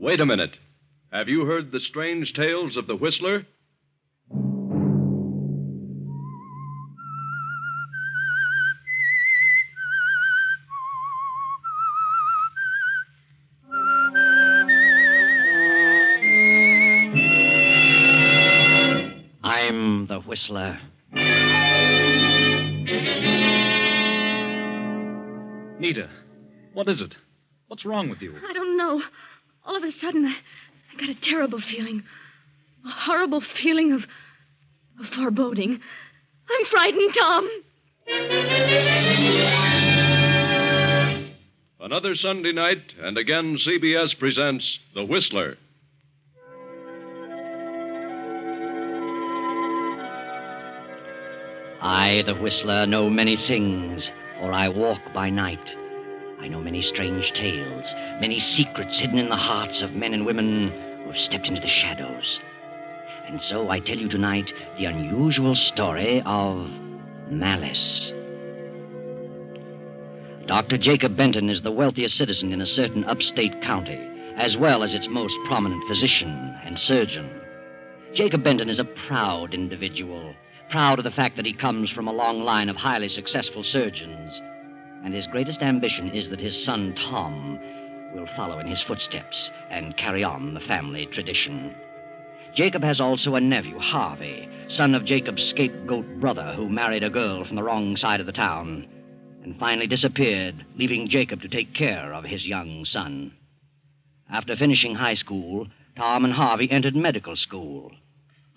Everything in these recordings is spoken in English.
Wait a minute. Have you heard the strange tales of the Whistler? I'm the Whistler. Nita, what is it? What's wrong with you? I don't know. All of a sudden, I got a terrible feeling. A horrible feeling of foreboding. I'm frightened, Tom. Another Sunday night, and again CBS presents The Whistler. I, the Whistler, know many things, for I walk by night. I know many strange tales, many secrets hidden in the hearts of men and women who have stepped into the shadows. And so I tell you tonight the unusual story of malice. Dr. Jacob Benton is the wealthiest citizen in a certain upstate county, as well as its most prominent physician and surgeon. Jacob Benton is a proud individual, proud of the fact that he comes from a long line of highly successful surgeons. And his greatest ambition is that his son, Tom, will follow in his footsteps and carry on the family tradition. Jacob has also a nephew, Harvey, son of Jacob's scapegoat brother, who married a girl from the wrong side of the town and finally disappeared, leaving Jacob to take care of his young son. After finishing high school, Tom and Harvey entered medical school.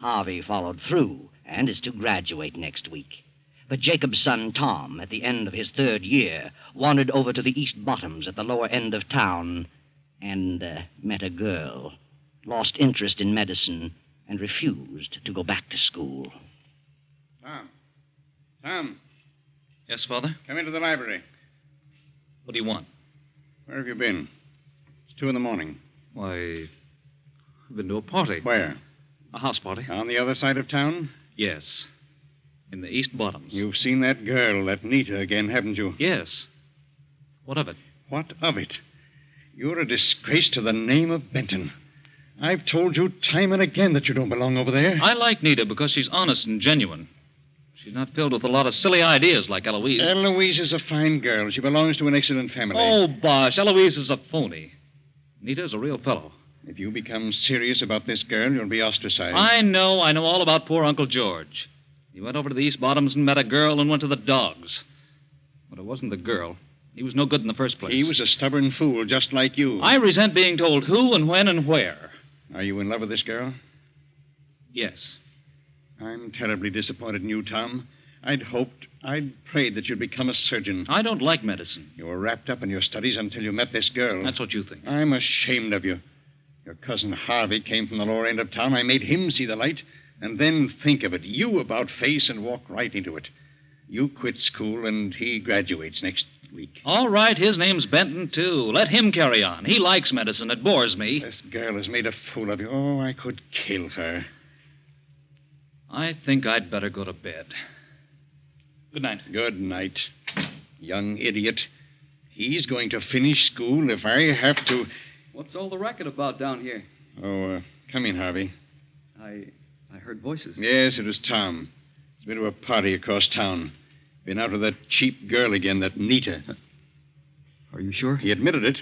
Harvey followed through and is to graduate next week. But Jacob's son, Tom, at the end of his third year, wandered over to the East Bottoms at the lower end of town and met a girl, lost interest in medicine, and refused to go back to school. Tom. Yes, Father? Come into the library. What do you want? Where have you been? It's 2 a.m. Why, I've been to a party. Where? A house party. On the other side of town? Yes. In the East Bottoms. You've seen that girl, that Nita, again, haven't you? Yes. What of it? What of it? You're a disgrace to the name of Benton. I've told you time and again that you don't belong over there. I like Nita because she's honest and genuine. She's not filled with a lot of silly ideas like Eloise. Eloise is a fine girl. She belongs to an excellent family. Oh, bosh. Eloise is a phony. Nita's a real fellow. If you become serious about this girl, you'll be ostracized. I know all about poor Uncle George. He went over to the East Bottoms and met a girl and went to the dogs. But it wasn't the girl. He was no good in the first place. He was a stubborn fool, just like you. I resent being told who and when and where. Are you in love with this girl? Yes. I'm terribly disappointed in you, Tom. I'd prayed that you'd become a surgeon. I don't like medicine. You were wrapped up in your studies until you met this girl. That's what you think. I'm ashamed of you. Your cousin Harvey came from the lower end of town. I made him see the light. And then think of it. You about face and walk right into it. You quit school and he graduates next week. All right, his name's Benton, too. Let him carry on. He likes medicine. It bores me. This girl has made a fool of you. Oh, I could kill her. I think I'd better go to bed. Good night. Good night, young idiot. He's going to finish school if I have to... What's all the racket about down here? Oh, come in, Harvey. I heard voices. Yes, it was Tom. He's been to a party across town. Been out with that cheap girl again, that Nita. Are you sure? He admitted it.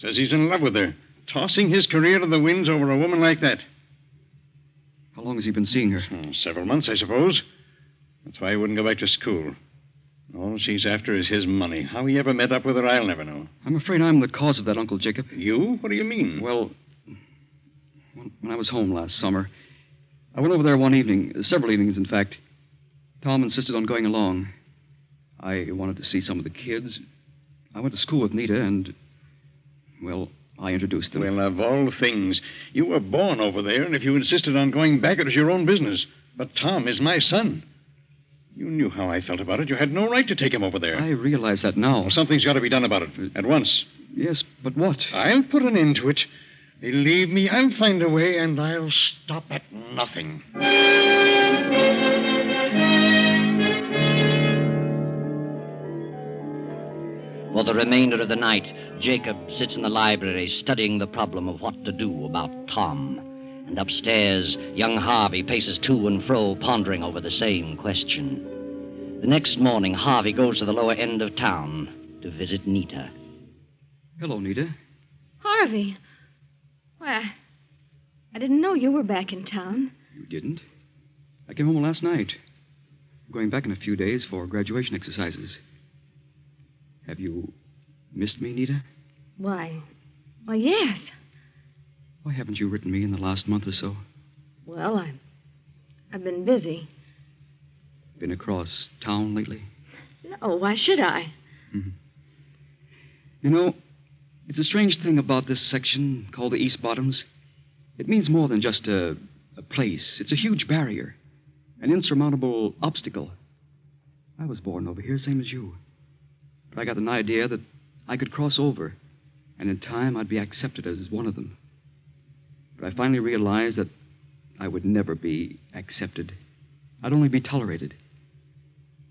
Says he's in love with her. Tossing his career to the winds over a woman like that. How long has he been seeing her? Several months, I suppose. That's why he wouldn't go back to school. All she's after is his money. How he ever met up with her, I'll never know. I'm afraid I'm the cause of that, Uncle Jacob. You? What do you mean? Well, when I was home last summer, I went over there one evening, several evenings, in fact. Tom insisted on going along. I wanted to see some of the kids. I went to school with Nita, and, well, I introduced them. Well, of all things, you were born over there, and if you insisted on going back, it was your own business. But Tom is my son. You knew how I felt about it. You had no right to take him over there. I realize that now. Well, something's got to be done about it, at once. Yes, but what? I'll put an end to it. Believe me, I'll find a way, and I'll stop at nothing. For the remainder of the night, Jacob sits in the library studying the problem of what to do about Tom. And upstairs, young Harvey paces to and fro, pondering over the same question. The next morning, Harvey goes to the lower end of town to visit Nita. Hello, Nita. Harvey. Why, I didn't know you were back in town. You didn't? I came home last night. I'm going back in a few days for graduation exercises. Have you missed me, Nita? Why, yes. Why haven't you written me in the last month or so? Well, I've been busy. Been across town lately? No, why should I? Mm-hmm. You know, it's a strange thing about this section called the East Bottoms. It means more than just a place. It's a huge barrier, an insurmountable obstacle. I was born over here, same as you. But I got an idea that I could cross over, and in time I'd be accepted as one of them. But I finally realized that I would never be accepted. I'd only be tolerated.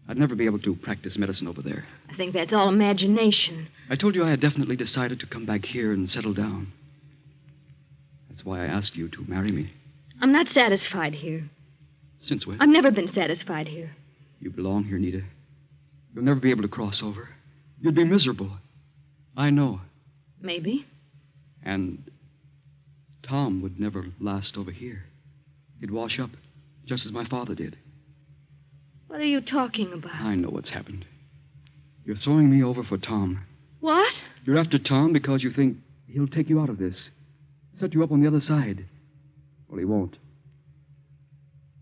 I'd never be able to practice medicine over there. I think that's all imagination. I told you I had definitely decided to come back here and settle down. That's why I asked you to marry me. I'm not satisfied here. Since when? I've never been satisfied here. You belong here, Nita. You'll never be able to cross over. You'd be miserable. I know. Maybe. And Tom would never last over here. He'd wash up, just as my father did. What are you talking about? I know what's happened. You're throwing me over for Tom. What? You're after Tom because you think he'll take you out of this. Set you up on the other side. Well, he won't.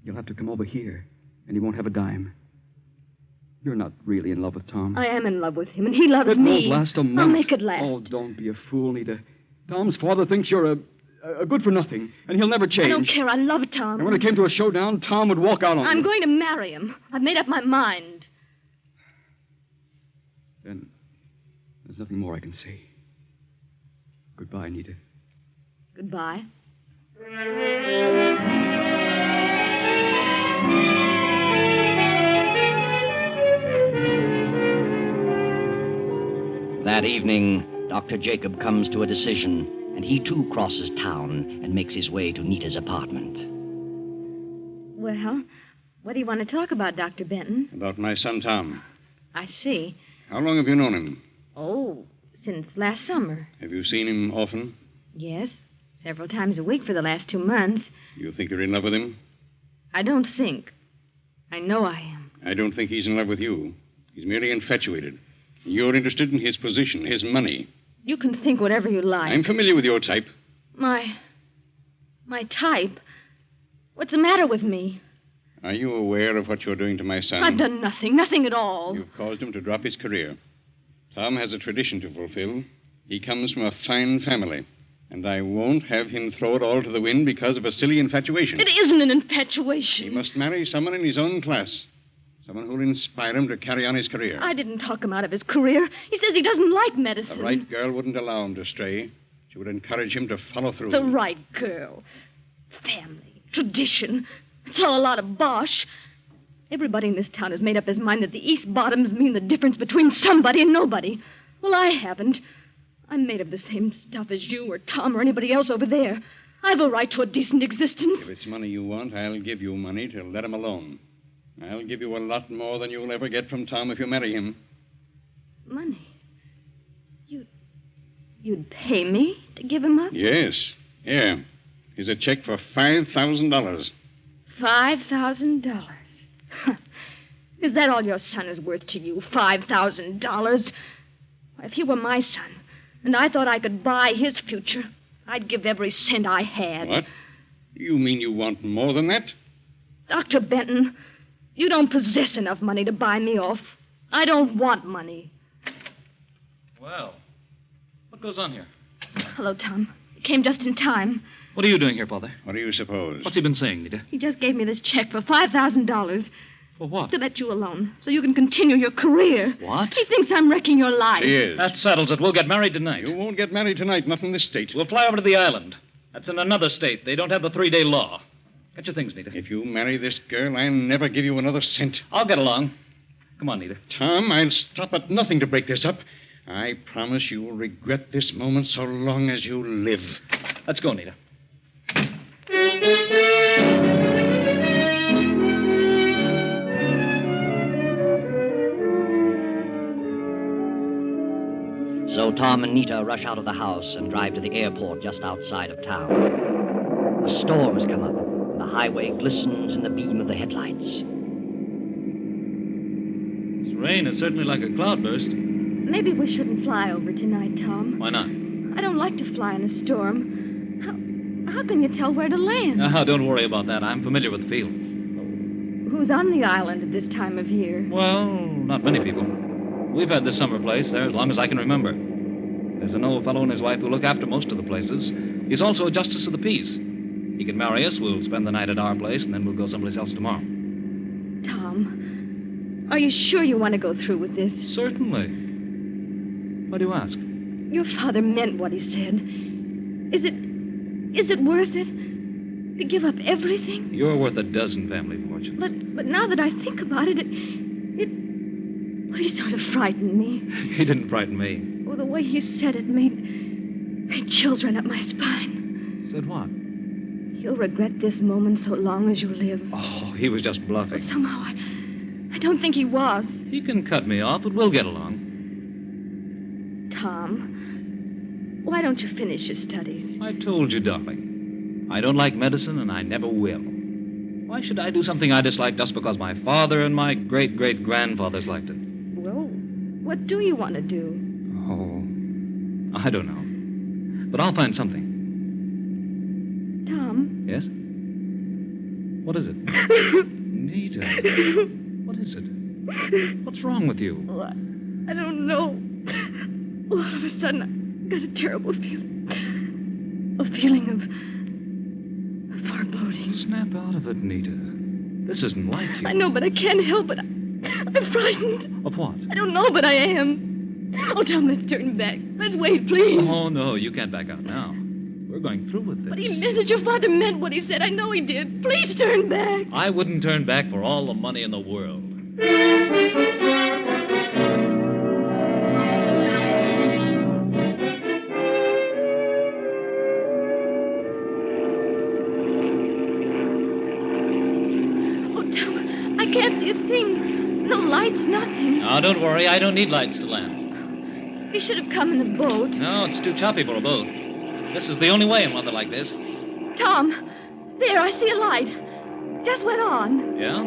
You'll have to come over here, and he won't have a dime. You're not really in love with Tom. I am in love with him, and he loves it me. It won't last a month. I'll make it last. Oh, don't be a fool, Nita. Tom's father thinks you're a good-for-nothing, and he'll never change. I don't care. I love Tom. And when it came to a showdown, Tom would walk out on you. I'm going to marry him. I've made up my mind. Then there's nothing more I can say. Goodbye, Nita. Goodbye. That evening, Dr. Jacob comes to a decision, and he too crosses town and makes his way to Nita's apartment. Well, what do you want to talk about, Dr. Benton? About my son, Tom. I see. How long have you known him? Oh, since last summer. Have you seen him often? Yes, several times a week for the last 2 months. You think you're in love with him? I don't think. I know I am. I don't think he's in love with you. He's merely infatuated. You're interested in his position, his money. You can think whatever you like. I'm familiar with your type. My type? What's the matter with me? Are you aware of what you're doing to my son? I've done nothing at all. You've caused him to drop his career. Tom has a tradition to fulfill. He comes from a fine family. And I won't have him throw it all to the wind because of a silly infatuation. It isn't an infatuation. He must marry someone in his own class. Someone who'll inspire him to carry on his career. I didn't talk him out of his career. He says he doesn't like medicine. The right girl wouldn't allow him to stray. She would encourage him to follow through. The right girl. Family. Tradition. It's all a lot of bosh. Everybody in this town has made up his mind that the East Bottoms mean the difference between somebody and nobody. Well, I haven't. I'm made of the same stuff as you or Tom or anybody else over there. I've a right to a decent existence. If it's money you want, I'll give you money to let him alone. I'll give you a lot more than you'll ever get from Tom if you marry him. Money? You'd pay me to give him up? Yes. Here. Here's a check for $5,000. $5,000? Is that all your son is worth to you? $5,000? If he were my son, and I thought I could buy his future, I'd give every cent I had. What? You mean you want more than that? Dr. Benton, you don't possess enough money to buy me off. I don't want money. Well, what goes on here? Hello, Tom. You came just in time. What are you doing here, Father? What do you suppose? What's he been saying, Nita? He just gave me this check for $5,000 For what? to let you alone so you can continue your career. What? He thinks I'm wrecking your life. He is. That settles it. We'll get married tonight. You won't get married tonight, not in this state. We'll fly over to the island. That's in another state. They don't have the 3-day law. Get your things, Nita. If you marry this girl, I'll never give you another cent. I'll get along. Come on, Nita. Tom, I'll stop at nothing to break this up. I promise you will regret this moment so long as you live. Let's go, Nita. So Tom and Nita rush out of the house and drive to the airport just outside of town. A storm has come up, and the highway glistens in the beam of the headlights. This rain is certainly like a cloudburst. Maybe we shouldn't fly over tonight, Tom. Why not? I don't like to fly in a storm. How can you tell where to land? Don't worry about that. I'm familiar with the field. Who's on the island at this time of year? Well, not many people. We've had this summer place there as long as I can remember. There's an old fellow and his wife who look after most of the places. He's also a justice of the peace. He can marry us, we'll spend the night at our place, and then we'll go someplace else tomorrow. Tom, are you sure you want to go through with this? Certainly. Why do you ask? Your father meant what he said. Is it worth it? To give up everything? You're worth a dozen family fortunes. But now that I think about it, well, he sort of frightened me. He didn't frighten me. Oh, the way he said it made chills run up my spine. Said what? You'll regret this moment so long as you live. Oh, he was just bluffing. But somehow I don't think he was. He can cut me off, but we'll get along. Tom, why don't you finish your studies? I told you, darling. I don't like medicine, and I never will. Why should I do something I dislike just because my father and my great-great-grandfathers liked it? Well, what do you want to do? Oh, I don't know. But I'll find something. Tom? Yes? What is it? Nita. What is it? What's wrong with you? Oh, I don't know. All of a sudden, I got a terrible feeling. A feeling of foreboding. Snap out of it, Nita. This isn't like you. I know, but I can't help it. I'm frightened. Of what? I don't know, but I am. Oh, Tom, let's turn back. Let's wait, please. Oh, no, you can't back out now. We're going through with this. But he meant it. Your father meant what he said. I know he did. Please turn back. I wouldn't turn back for all the money in the world. Oh, Tom, I can't see a thing. No lights, nothing. Now, don't worry. I don't need lights to land. He should have come in the boat. No, it's too choppy for a boat. This is the only way in weather like this. Tom, there, I see a light. Just went on. Yeah?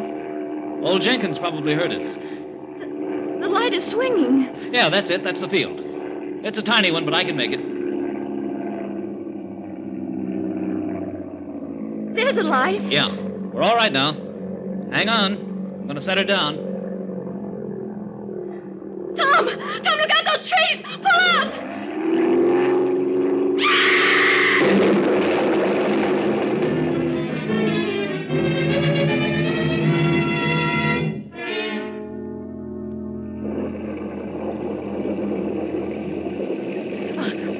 Old Jenkins probably heard us. The light is swinging. Yeah, that's it. That's the field. It's a tiny one, but I can make it. There's a light. Yeah. We're all right now. Hang on. I'm going to set her down. Tom, look out those trees. Pull up.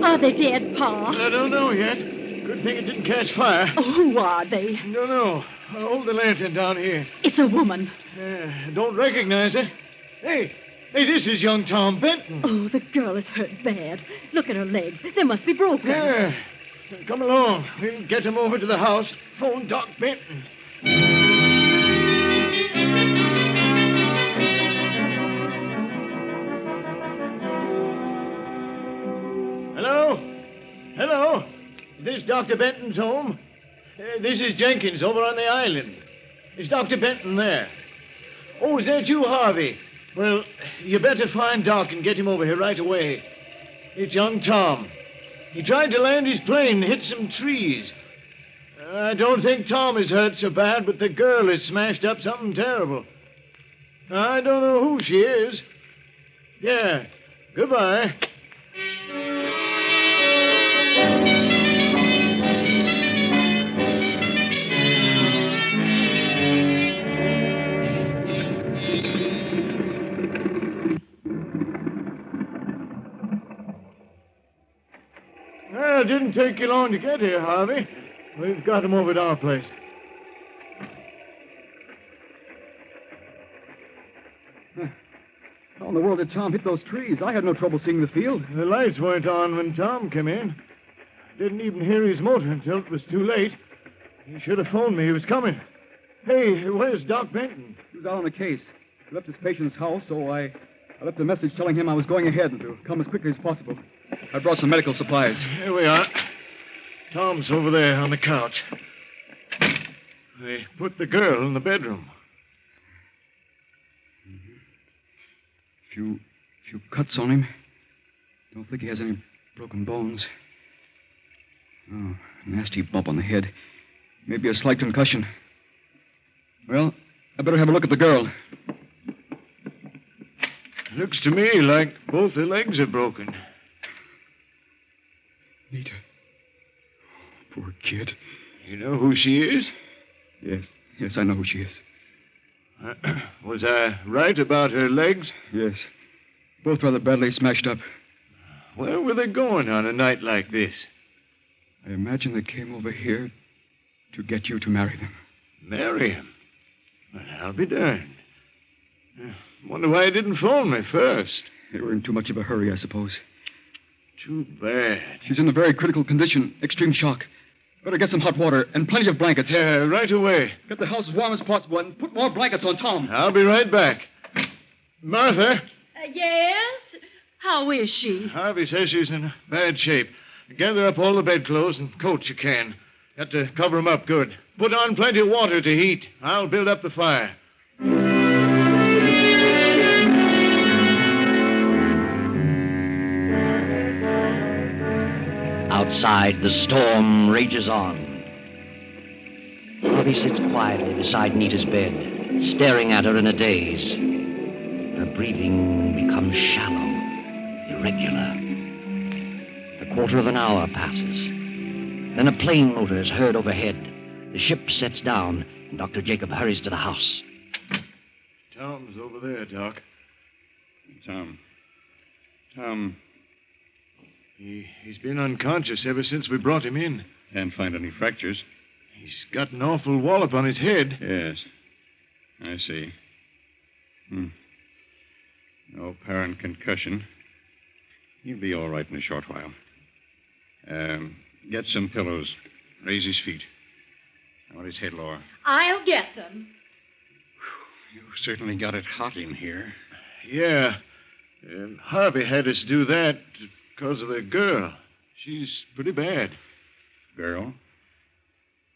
Are they dead, Pa? I don't know yet. Good thing it didn't catch fire. Oh, who are they? No. Hold the lantern down here. It's a woman. Don't recognize her. Hey, this is young Tom Benton. Oh, the girl is hurt bad. Look at her legs. They must be broken. Yeah. Come along. We'll get him over to the house. Phone Doc Benton. Hello? Is this Dr. Benton's home? This is Jenkins over on the island. Is Dr. Benton there? Oh, is that you, Harvey? Well, you better find Doc and get him over here right away. It's young Tom. He tried to land his plane and hit some trees. I don't think Tom is hurt so bad, but the girl has smashed up something terrible. I don't know who she is. Yeah. Goodbye. Well, it didn't take you long to get here, Harvey. We've got him over at our place. in the world did Tom hit those trees? I had no trouble seeing the field. The lights weren't on when Tom came in. Didn't even hear his motor until it was too late. He should have phoned me. He was coming. Hey, where's Doc Benton? He was out on a case. He left his patient's house, so I left a message telling him I was going ahead and to come as quickly as possible. I brought some medical supplies. Here we are. Tom's over there on the couch. They put the girl in the bedroom. Few cuts on him. Don't think he has any broken bones. Oh, nasty bump on the head. Maybe a slight concussion. Well, I better have a look at the girl. Looks to me like both her legs are broken. Nita. Poor kid. You know who she is? Yes, I know who she is. Was I right about her legs? Yes. Both rather badly smashed up. Where were they going on a night like this? I imagine they came over here to get you to marry them. Marry him? Well, I'll be darned. Wonder why he didn't phone me first. They were in too much of a hurry, I suppose. Too bad. She's in a very critical condition. Extreme shock. Better get some hot water and plenty of blankets. Yeah, right away. Get the house as warm as possible and put more blankets on Tom. I'll be right back. Martha? Yes? How is she? Harvey says she's in bad shape. Gather up all the bedclothes and coats you can. Got to cover 'em up good. Put on plenty of water to heat. I'll build up the fire. Outside, the storm rages on. Harvey sits quietly beside Nita's bed, staring at her in a daze. Her breathing becomes shallow, irregular. A quarter of an hour passes. Then a plane motor is heard overhead. The ship sets down, and Dr. Jacob hurries to the house. Tom's over there, Doc. Tom. He's been unconscious ever since we brought him in. Can't find any fractures. He's got an awful wallop on his head. Yes. I see. No apparent concussion. He'll be all right in a short while. Get some pillows. Raise his feet. I want his head lower. I'll get them. You certainly got it hot in here. Yeah. Harvey had us do that because of the girl. She's pretty bad. Girl?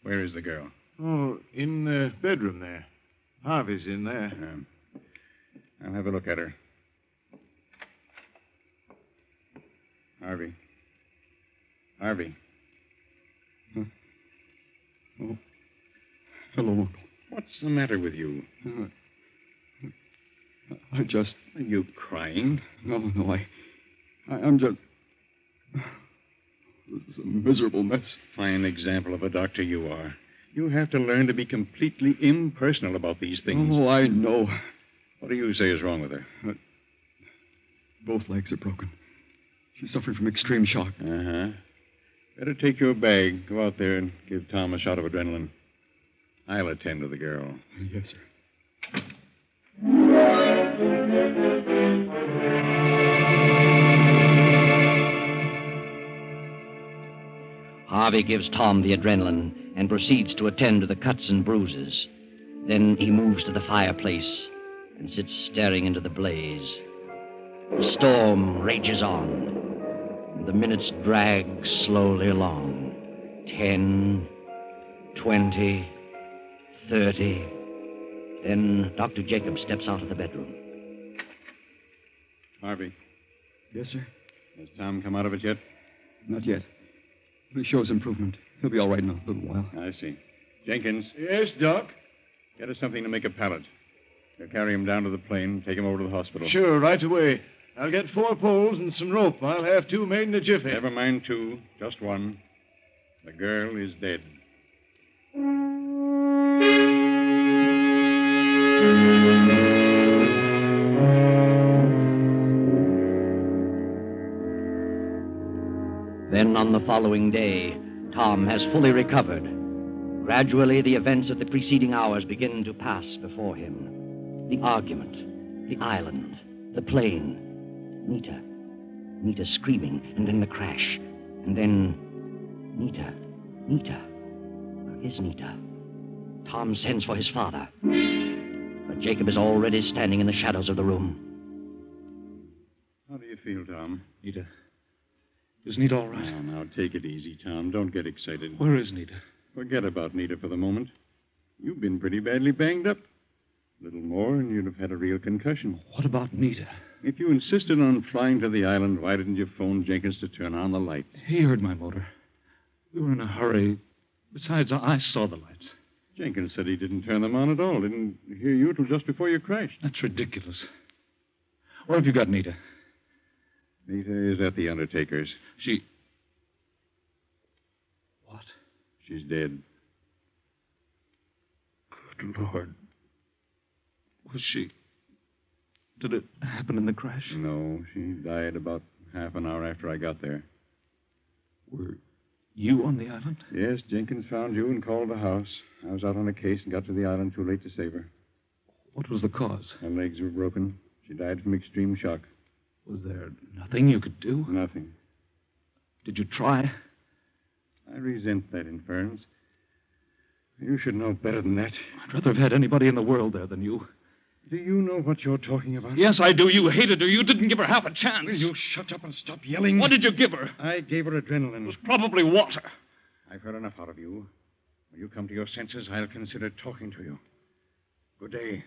Where is the girl? Oh, in the bedroom there. Harvey's in there. I'll have a look at her. Harvey. Huh? Oh. Hello, Uncle. What's the matter with you? I just... Are you crying? No, I'm just... This is a miserable mess. Fine example of a doctor you are. You have to learn to be completely impersonal about these things. Oh, I know. What do you say is wrong with her? Both legs are broken. She's suffering from extreme shock. Uh-huh. Better take your bag, go out there, and give Tom a shot of adrenaline. I'll attend to the girl. Yes, sir. Harvey gives Tom the adrenaline and proceeds to attend to the cuts and bruises. Then he moves to the fireplace and sits staring into the blaze. The storm rages on. The minutes drag slowly along. 10, 20, 30. Then Dr. Jacob steps out of the bedroom. Harvey, Yes, sir? has Tom come out of it yet? Not yet. But he shows improvement. He'll be all right in a little while. I see. Jenkins, Yes, Doc? get us something to make a pallet. We'll carry him down to the plane, take him over to the hospital. Sure, right away. I'll get 4 poles and some rope. I'll have 2 made in a jiffy. Never mind 2, just 1. The girl is dead. Then on the following day, Tom has fully recovered. Gradually, the events of the preceding hours begin to pass before him. The argument, the island, The plane. Nita. Nita screaming, and then the crash. And then... Nita. Where is Nita? Tom sends for his father. But Jacob is already standing in the shadows of the room. How do you feel, Tom? Nita. Is Nita all right? Now, take it easy, Tom. Don't get excited. Where is Nita? Forget about Nita for the moment. You've been pretty badly banged up. A little more, and you'd have had a real concussion. What about Nita? If you insisted on flying to the island, why didn't you phone Jenkins to turn on the lights? He heard my motor. We were in a hurry. Besides, I saw the lights. Jenkins said he didn't turn them on at all. Didn't hear you till just before you crashed. That's ridiculous. Where have you got Nita? Nita is at the undertaker's. She... What? She's dead. Good Lord. Was she... Did it happen in the crash? No, she died about half an hour after I got there. Were you on the island? Yes, Jenkins found you and called the house. I was out on a case and got to the island too late to save her. What was the cause? Her legs were broken. She died from extreme shock. Was there nothing you could do? Nothing. Did you try? I resent that inference. You should know better than that. I'd rather have had anybody in the world there than you. Do you know what you're talking about? Yes, I do. You hated her. You didn't give her half a chance. Will you shut up and stop yelling? What did you give her? I gave her adrenaline. It was probably water. I've heard enough out of you. When you come to your senses, I'll consider talking to you. Good day.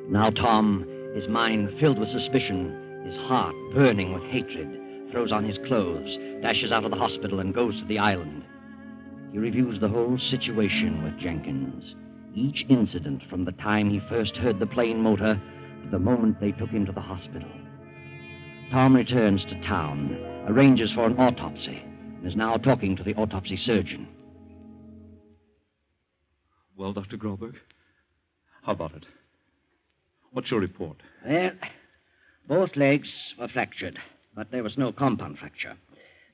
Now Tom, his mind filled with suspicion, his heart burning with hatred, throws on his clothes, dashes out of the hospital, and goes to the island. He reviews the whole situation with Jenkins. Each incident from the time he first heard the plane motor to the moment they took him to the hospital. Tom returns to town, arranges for an autopsy, and is now talking to the autopsy surgeon. Well, Dr. Groberg, how about it? What's your report? Well, both legs were fractured, but there was no compound fracture.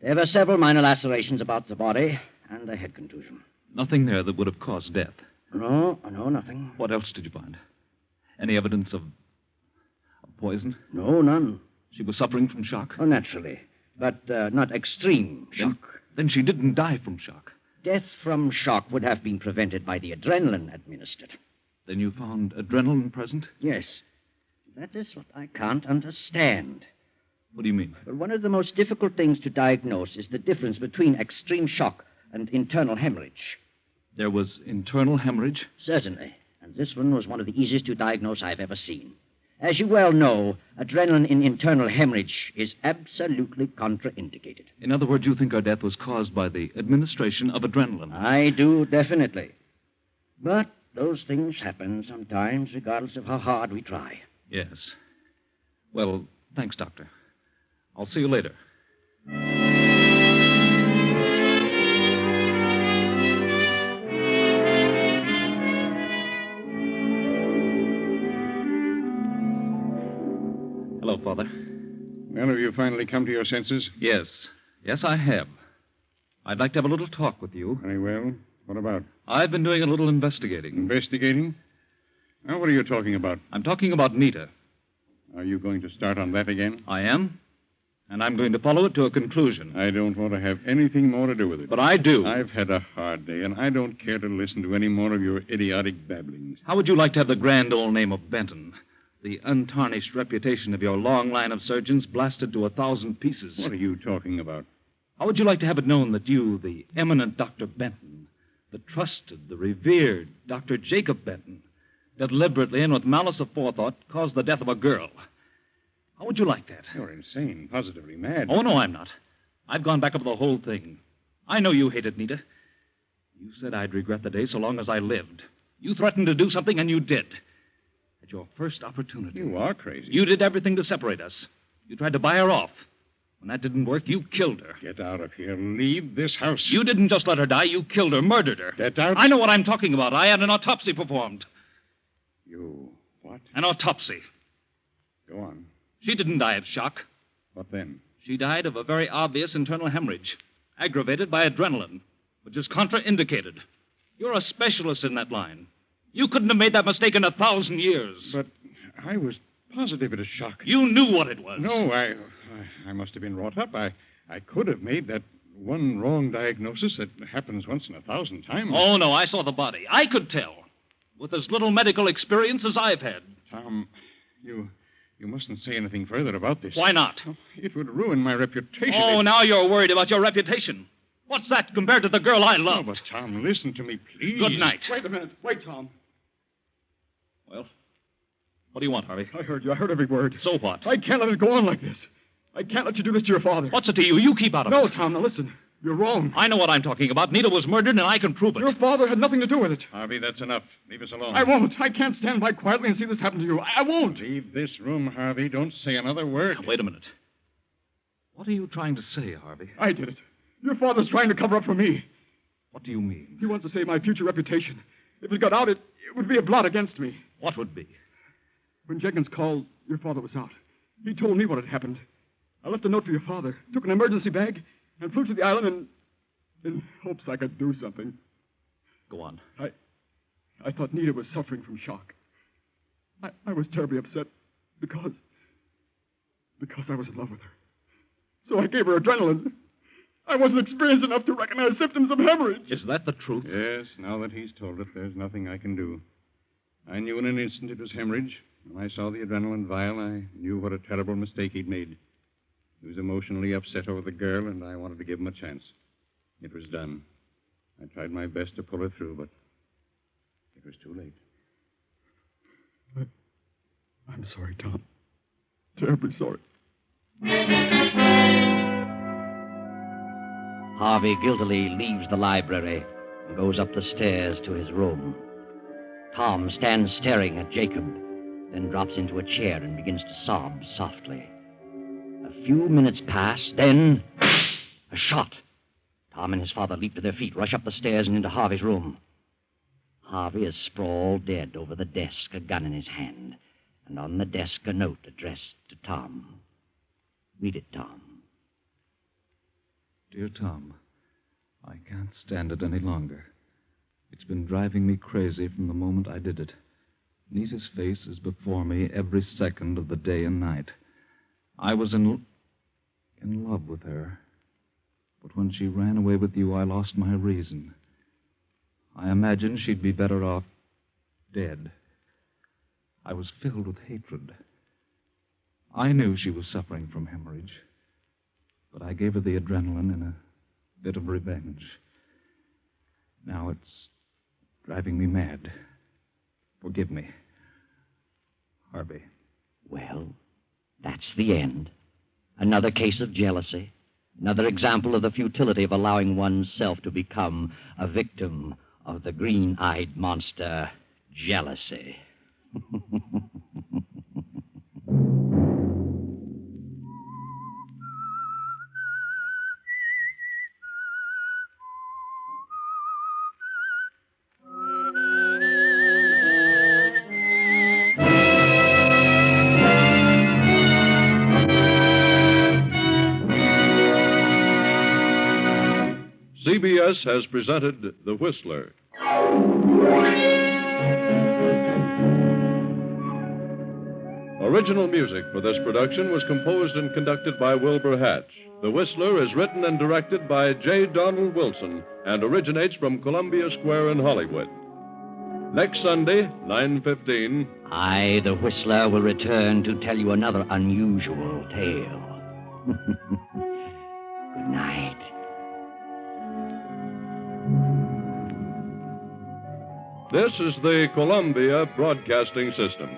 There were several minor lacerations about the body and a head contusion. Nothing there that would have caused death? No, nothing. What else did you find? Any evidence of poison? No, none. She was suffering from shock? Oh, naturally, but not extreme shock. Then she didn't die from shock? Death from shock would have been prevented by the adrenaline administered. Then you found adrenaline present? Yes. That is what I can't understand. What do you mean? Well, one of the most difficult things to diagnose is the difference between extreme shock and internal hemorrhage. There was internal hemorrhage? Certainly. And this one was one of the easiest to diagnose I've ever seen. As you well know, adrenaline in internal hemorrhage is absolutely contraindicated. In other words, you think her death was caused by the administration of adrenaline? I do, definitely. But those things happen sometimes, regardless of how hard we try. Yes. Well, thanks, Doctor. I'll see you later. Hello, Father. Well, have you finally come to your senses? Yes. Yes, I have. I'd like to have a little talk with you. Very well. What about? I've been doing a little investigating. Investigating? Now, what are you talking about? I'm talking about Nita. Are you going to start on that again? I am. And I'm going to follow it to a conclusion. I don't want to have anything more to do with it. But I do. I've had a hard day, and I don't care to listen to any more of your idiotic babblings. How would you like to have the grand old name of Benton? The untarnished reputation of your long line of surgeons blasted to 1,000 pieces. What are you talking about? How would you like to have it known that you, the eminent Dr. Benton, the trusted, the revered Dr. Jacob Benton, deliberately and with malice aforethought caused the death of a girl? How would you like that? You're insane, positively mad. Oh, no, I'm not. I've gone back over the whole thing. I know you hated Nita. You said I'd regret the day so long as I lived. You threatened to do something, and you did. At your first opportunity. You are crazy. You did everything to separate us. You tried to buy her off. When that didn't work, you killed her. Get out of here. Leave this house. You didn't just let her die. You killed her, murdered her. Get out. I know what I'm talking about. I had an autopsy performed. You what? An autopsy. Go on. She didn't die of shock. What then? She died of a very obvious internal hemorrhage. aggravated by adrenaline, which is contraindicated. You're a specialist in that line. You couldn't have made that mistake in 1,000 years. But I was positive it was shock. You knew what it was. No, I must have been wrought up. I could have made that one wrong diagnosis that happens once in 1,000 times. Oh, no, I saw the body. I could tell. With as little medical experience as I've had. Tom, you mustn't say anything further about this. Why not? Oh, it would ruin my reputation. Oh, now you're worried about your reputation. What's that compared to the girl I love? Oh, but Tom, listen to me, please. Good night. Wait a minute. Wait, Tom. Well, what do you want, Harvey? I heard you. I heard every word. So what? I can't let it go on like this. I can't let you do this to your father. What's it to you? You keep out of it. No, Tom, now listen. You're wrong. I know what I'm talking about. Nita was murdered, and I can prove it. Your father had nothing to do with it. Harvey, that's enough. Leave us alone. I won't. I can't stand by quietly and see this happen to you. I won't. Leave this room, Harvey. Don't say another word. Now, wait a minute. What are you trying to say, Harvey? I did it. Your father's trying to cover up for me. What do you mean? He wants to save my future reputation. If it got out, it would be a blot against me. What would be? When Jenkins called, your father was out. He told me what had happened. I left a note for your father, took an emergency bag, and flew to the island in hopes I could do something. Go on. I thought Nita was suffering from shock. I was terribly upset because I was in love with her. So I gave her adrenaline. I wasn't experienced enough to recognize symptoms of hemorrhage. Is that the truth? Yes, now that he's told it, there's nothing I can do. I knew in an instant it was hemorrhage. When I saw the adrenaline vial, I knew what a terrible mistake he'd made. He was emotionally upset over the girl, and I wanted to give him a chance. It was done. I tried my best to pull her through, but it was too late. I'm sorry, Tom. Terribly sorry. Harvey guiltily leaves the library and goes up the stairs to his room. Tom stands staring at Jacob, then drops into a chair and begins to sob softly. A few minutes pass, then a shot. Tom and his father leap to their feet, rush up the stairs and into Harvey's room. Harvey is sprawled dead over the desk, a gun in his hand, and on the desk a note addressed to Tom. Read it, Tom. Dear Tom, I can't stand it any longer. It's been driving me crazy from the moment I did it. Nita's face is before me every second of the day and night. I was in love with her. But when she ran away with you, I lost my reason. I imagined she'd be better off dead. I was filled with hatred. I knew she was suffering from hemorrhage, but I gave her the adrenaline in a bit of revenge. Now it's driving me mad. Forgive me. Harvey. Well, that's the end. Another case of jealousy. Another example of the futility of allowing oneself to become a victim of the green-eyed monster, jealousy. CBS has presented The Whistler. Original music for this production was composed and conducted by Wilbur Hatch. The Whistler is written and directed by J. Donald Wilson and originates from Columbia Square in Hollywood. Next Sunday, 9:15. I, the Whistler, will return to tell you another unusual tale. Good night. This is the Columbia Broadcasting System.